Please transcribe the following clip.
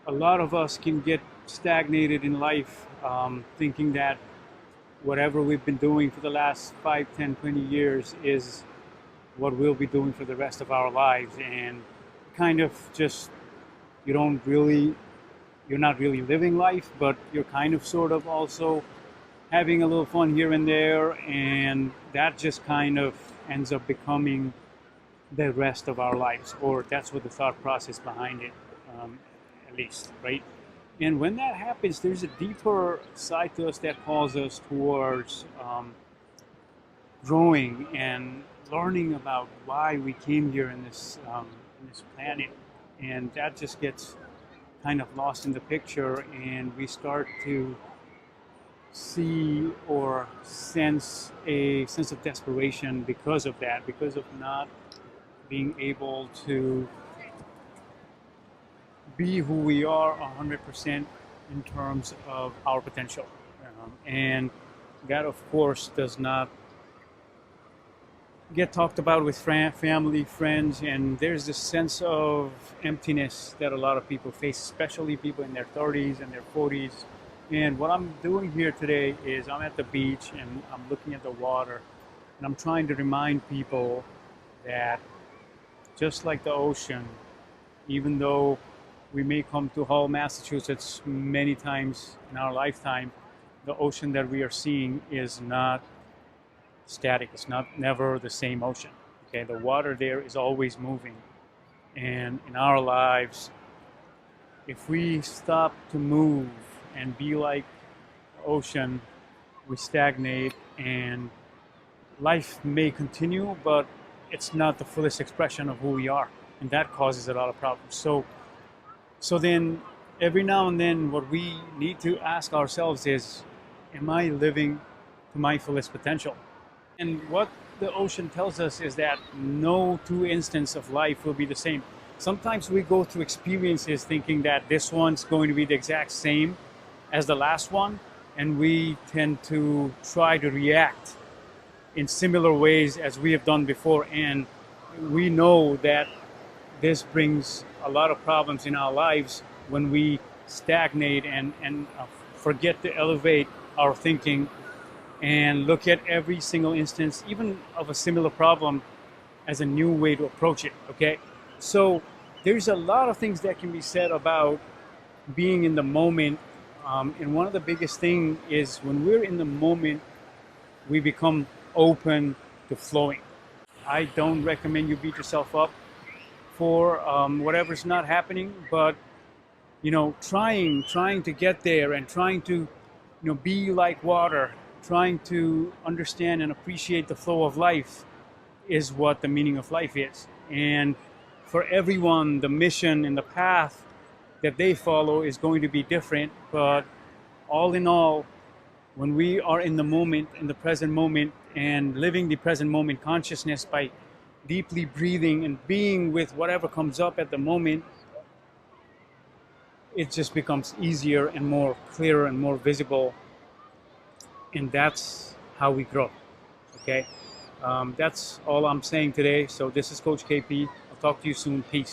a lot of us can get stagnated in life, thinking that whatever we've been doing for the last 5, 10, 20 years is what we'll be doing for the rest of our lives. And kind of just, you don't really, you're not really living life, but you're kind of sort of also having a little fun here and there. And that just kind of ends up becoming the rest of our lives, or that's what the thought process behind it, um, at least, right? And when that happens, there's a deeper side to us that calls us towards growing and learning about why we came here in this planet, and that just gets kind of lost in the picture, and we start to see or sense a sense of desperation because of that, because of not being able to be who we are 100% in terms of our potential. And that, of course, does not get talked about with family, friends, and there's this sense of emptiness that a lot of people face, especially people in their 30s and their 40s. And what I'm doing here today is I'm at the beach and I'm looking at the water, and I'm trying to remind people that just like the ocean, even though we may come to Hull, Massachusetts many times in our lifetime, the ocean that we are seeing is not static. It's not never the same ocean. Okay, the water there is always moving. And in our lives, if we stop to move and be like the ocean, we stagnate, and life may continue, but it's not the fullest expression of who we are, and that causes a lot of problems. So then every now and then what we need to ask ourselves is, am I living to my fullest potential? And what the ocean tells us is that no two instances of life will be the same. Sometimes we go through experiences thinking that this one's going to be the exact same as the last one, and we tend to try to react in similar ways as we have done before. And we know that this brings a lot of problems in our lives when we stagnate and forget to elevate our thinking and look at every single instance, even of a similar problem, as a new way to approach it. Okay, so there's a lot of things that can be said about being in the moment, and one of the biggest things is when we're in the moment, we become open to flowing. I don't recommend you beat yourself up for whatever's not happening, but trying to get there and trying to be like water, trying to understand and appreciate the flow of life is what the meaning of life is. And for everyone, the mission and the path that they follow is going to be different, but all in all, when we are in the moment, in the present moment, and living the present moment consciousness by deeply breathing and being with whatever comes up at the moment, it just becomes easier and more clearer and more visible. And that's how we grow. Okay, that's all I'm saying today. So this is Coach KP. I'll talk to you soon. Peace.